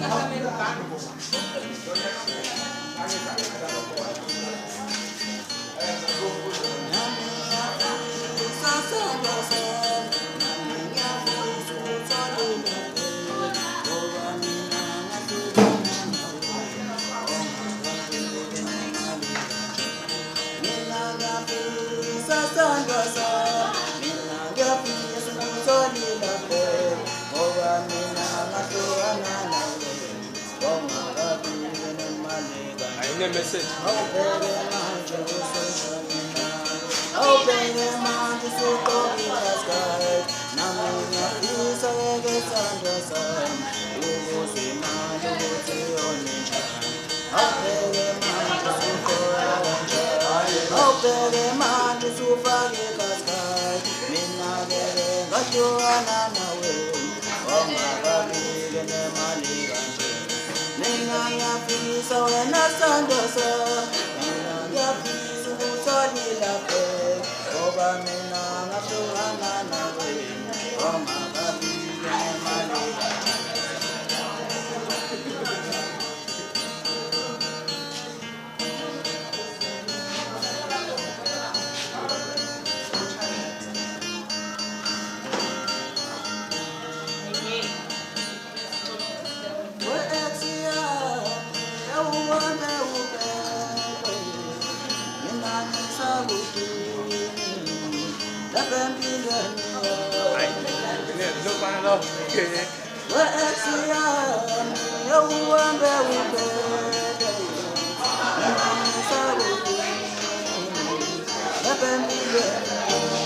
I need a message. So when I stand up, ya peace so ni la pe oba me na to na we o ma ba bi ma le